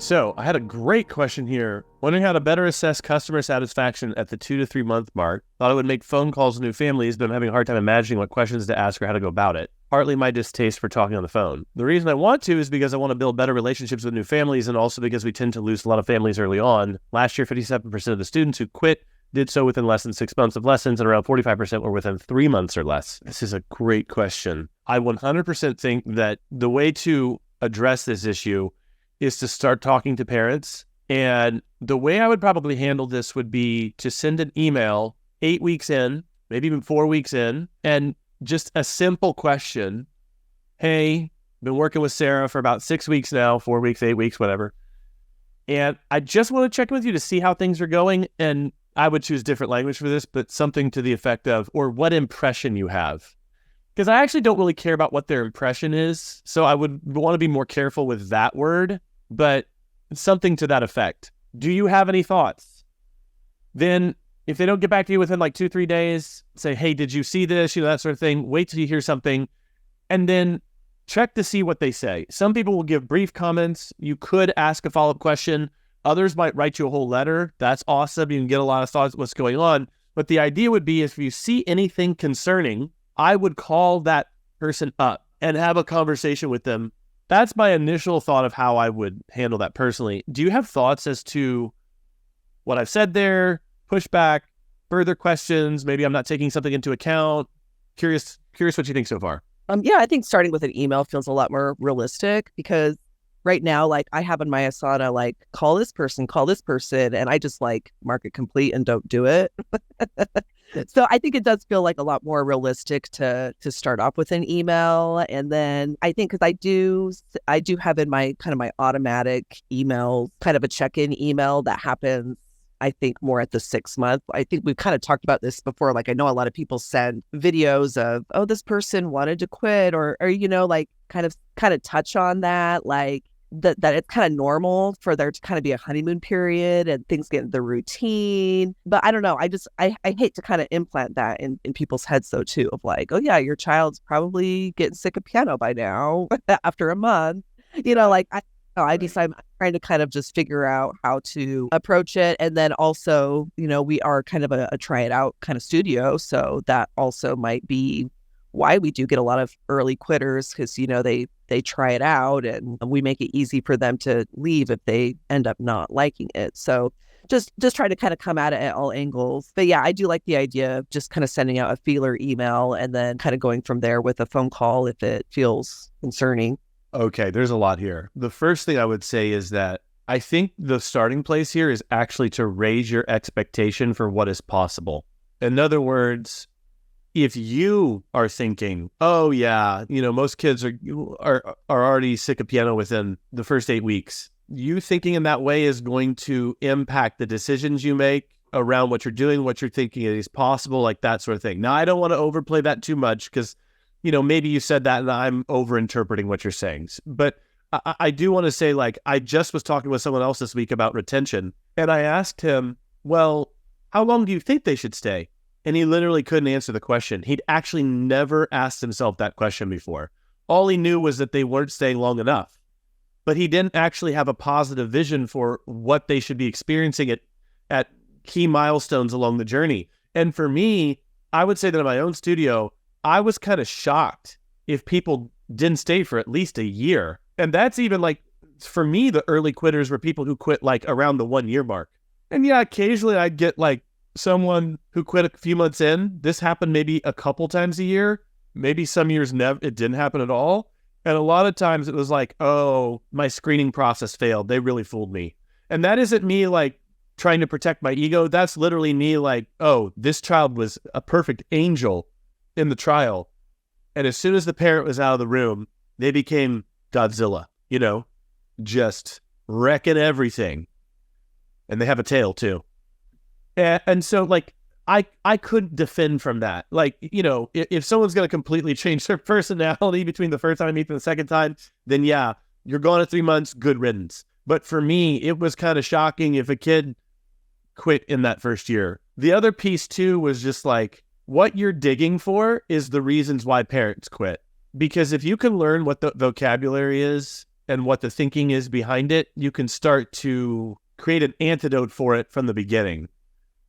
So I had a great question here. Wondering how to better assess customer satisfaction at the 2 to 3 month mark. Thought I would make phone calls to new families, but I'm having a hard time imagining what questions to ask or how to go about it. Partly my distaste for talking on the phone. The reason I want to is because I want to build better relationships with new families, and also because we tend to lose a lot of families early on. Last year, 57% of the students who quit did so within less than 6 months of lessons, and around 45% were within 3 months or less. This is a great question. I 100% think that the way to address this issue is to start talking to parents. And the way I would probably handle this would be to send an email 8 weeks in, maybe even 4 weeks in, and just a simple question. Hey, been working with Sarah for about 6 weeks now, 4 weeks, 8 weeks, whatever. And I just want to check in with you to see how things are going. And I would choose different language for this, but something to the effect of, or what impression you have. Because I actually don't really care about what their impression is. So I would want to be more careful with that word, but something to that effect. Do you have any thoughts? Then if they don't get back to you within like 2-3 days, say, hey, did you see this? That sort of thing. Wait till you hear something and then check to see what they say. Some people will give brief comments. You could ask a follow-up question. Others might write you a whole letter. That's awesome. You can get a lot of thoughts what's going on. But the idea would be if you see anything concerning, I would call that person up and have a conversation with them. That's my initial thought of how I would handle that personally. Do you have thoughts as to what I've said there, pushback, further questions? Maybe I'm not taking something into account. Curious what you think so far. Yeah, I think starting with an email feels a lot more realistic because right now, like I have in my Asana, like call this person, and I just like mark it complete and don't do it. So I think it does feel like a lot more realistic to start off with an email. And then I think because I do have in my kind of my automatic emails, kind of a check-in email that happens, I think more at the 6 month. I think we've kind of talked about this before. Like I know a lot of people send videos of, oh, this person wanted to quit or like kind of touch on that, like that it's kind of normal for there to kind of be a honeymoon period and things get in the routine. But I don't know. I hate to kind of implant that in people's heads though too, of like, oh yeah, your child's probably getting sick of piano by now after a month. Like I decide I'm trying to kind of just figure out how to approach it. And then also, we are kind of a try it out kind of studio. So that also might be why we do get a lot of early quitters because, they try it out and we make it easy for them to leave if they end up not liking it. So just try to kind of come at it at all angles. But yeah, I do like the idea of just kind of sending out a feeler email and then kind of going from there with a phone call if it feels concerning. Okay, there's a lot here. The first thing I would say is that I think the starting place here is actually to raise your expectation for what is possible. In other words, if you are thinking, oh yeah, most kids are already sick of piano within the first 8 weeks, you thinking in that way is going to impact the decisions you make around what you're doing, what you're thinking is possible, like that sort of thing. Now, I don't want to overplay that too much because, maybe you said that and I'm overinterpreting what you're saying. But I do want to say, like, I just was talking with someone else this week about retention, and I asked him, well, how long do you think they should stay? And he literally couldn't answer the question. He'd actually never asked himself that question before. All he knew was that they weren't staying long enough. But he didn't actually have a positive vision for what they should be experiencing at key milestones along the journey. And for me, I would say that in my own studio, I was kind of shocked if people didn't stay for at least a year. And that's even like, for me, the early quitters were people who quit like around the 1 year mark. And yeah, occasionally I'd get like someone who quit a few months in. This happened maybe a couple times a year. Maybe some years it didn't happen at all. And a lot of times it was like, oh, my screening process failed. They really fooled me. And that isn't me like trying to protect my ego. That's literally me like, oh, this child was a perfect angel in the trial. And as soon as the parent was out of the room, they became Godzilla, just wrecking everything. And they have a tail too. And so, like, I couldn't defend from that. Like, if someone's going to completely change their personality between the first time I meet them and the second time, then yeah, you're gone at 3 months, good riddance. But for me, it was kind of shocking if a kid quit in that first year. The other piece, too, was just like, what you're digging for is the reasons why parents quit. Because if you can learn what the vocabulary is and what the thinking is behind it, you can start to create an antidote for it from the beginning.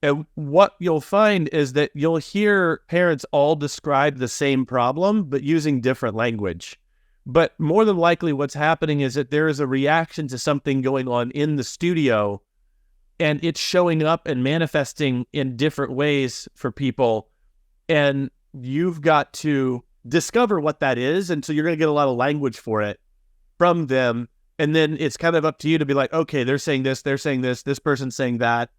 And what you'll find is that you'll hear parents all describe the same problem, but using different language. But more than likely what's happening is that there is a reaction to something going on in the studio, and it's showing up and manifesting in different ways for people. And you've got to discover what that is. And so you're going to get a lot of language for it from them. And then it's kind of up to you to be like, okay, they're saying this person's saying that.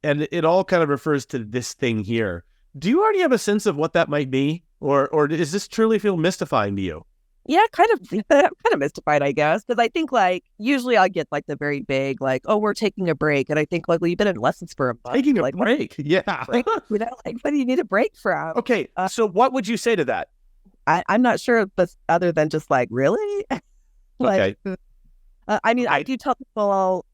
And it all kind of refers to this thing here. Do you already have a sense of what that might be? Or does this truly feel mystifying to you? Yeah, kind of mystified, I guess, because I think like usually I get like the very big like, oh, we're taking a break, and I think like, well, you've been in lessons for a month. Taking a like, break, yeah. Break? Like, what do you need a break from? Okay, so what would you say to that? I'm not sure, but other than just like, really, like, okay. I mean, I do tell people,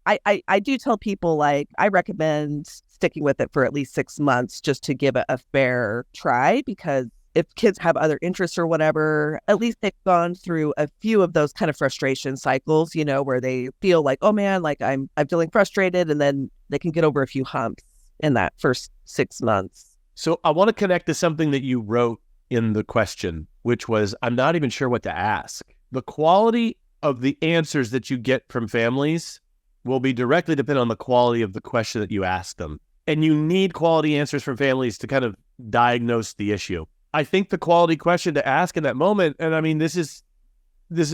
I do tell people like I recommend sticking with it for at least 6 months just to give it a fair try, because if kids have other interests or whatever, at least they've gone through a few of those kind of frustration cycles, where they feel like, oh man, like I'm feeling frustrated, and then they can get over a few humps in that first 6 months. So I want to connect to something that you wrote in the question, which was, I'm not even sure what to ask. The quality of the answers that you get from families will be directly dependent on the quality of the question that you ask them. And you need quality answers from families to kind of diagnose the issue. I think the quality question to ask in that moment, and I mean, this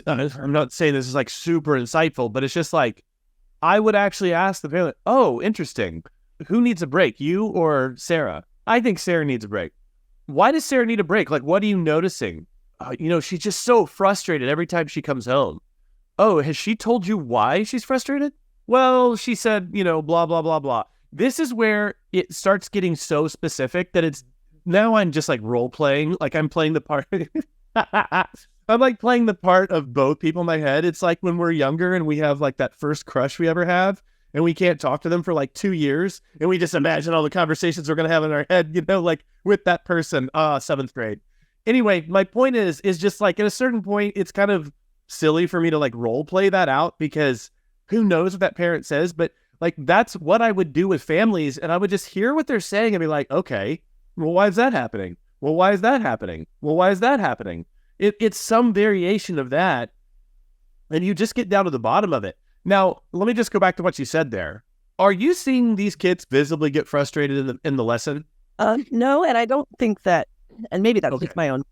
I'm not saying this is like super insightful, but it's just like, I would actually ask the parent, oh, interesting. Who needs a break, you or Sarah? I think Sarah needs a break. Why does Sarah need a break? Like, what are you noticing? She's just so frustrated every time she comes home. Oh, has she told you why she's frustrated? Well, she said, blah, blah, blah, blah. This is where it starts getting so specific that it's, now I'm just like role playing, like I'm playing the part. I'm like playing the part of both people in my head. It's like when we're younger and we have like that first crush we ever have, and we can't talk to them for like 2 years, and we just imagine all the conversations we're going to have in our head, like with that person, 7th grade. Anyway, my point is just like at a certain point, it's kind of silly for me to like role play that out, because who knows what that parent says, but like that's what I would do with families. And I would just hear what they're saying and be like, okay, well, why is that happening? Well, why is that happening? Well, why is that happening? It's some variation of that. And you just get down to the bottom of it. Now, let me just go back to what you said there. Are you seeing these kids visibly get frustrated in the lesson? No, and I don't think that, and maybe that's just my own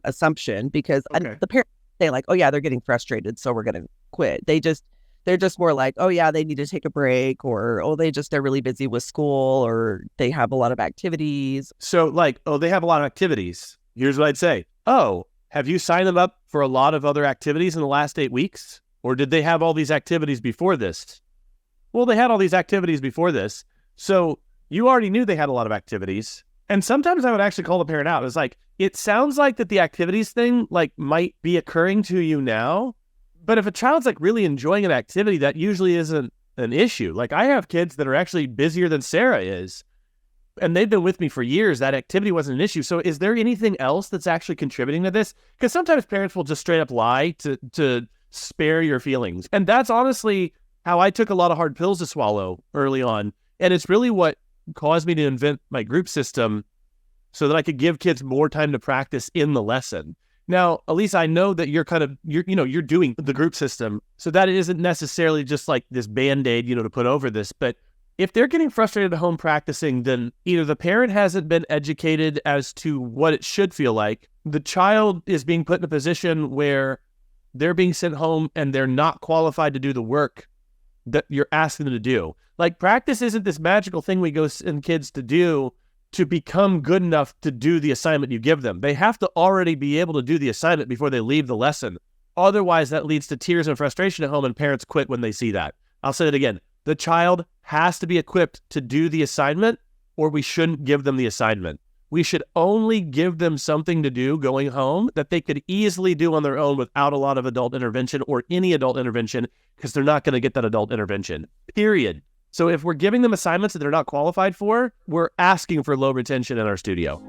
assumption, because the parents say like, oh yeah, they're getting frustrated, so we're going to quit. They're just more like, oh yeah, they need to take a break, or, oh, they're really busy with school, or they have a lot of activities. So like, oh, they have a lot of activities. Here's what I'd say. Oh, have you signed them up for a lot of other activities in the last 8 weeks? Or did they have all these activities before this? Well, they had all these activities before this. So you already knew they had a lot of activities. And sometimes I would actually call the parent out. It's like, it sounds like that the activities thing like might be occurring to you now. But if a child's like really enjoying an activity, that usually isn't an issue. Like I have kids that are actually busier than Sarah is, and they've been with me for years. That activity wasn't an issue. So is there anything else that's actually contributing to this? Because sometimes parents will just straight up lie to spare your feelings. And that's honestly how I took a lot of hard pills to swallow early on. And it's really what caused me to invent my group system so that I could give kids more time to practice in the lesson. Now, Elise, I know that you're doing the group system, so that isn't necessarily just like this Band-Aid, to put over this. But if they're getting frustrated at home practicing, then either the parent hasn't been educated as to what it should feel like, the child is being put in a position where they're being sent home and they're not qualified to do the work that you're asking them to do. Like practice isn't this magical thing we go send kids to do to become good enough to do the assignment you give them. They have to already be able to do the assignment before they leave the lesson. Otherwise, that leads to tears and frustration at home, and parents quit when they see that. I'll say it again. The child has to be equipped to do the assignment, or we shouldn't give them the assignment. We should only give them something to do going home that they could easily do on their own without a lot of adult intervention or any adult intervention, because they're not going to get that adult intervention, period. So if we're giving them assignments that they're not qualified for, we're asking for low retention in our studio.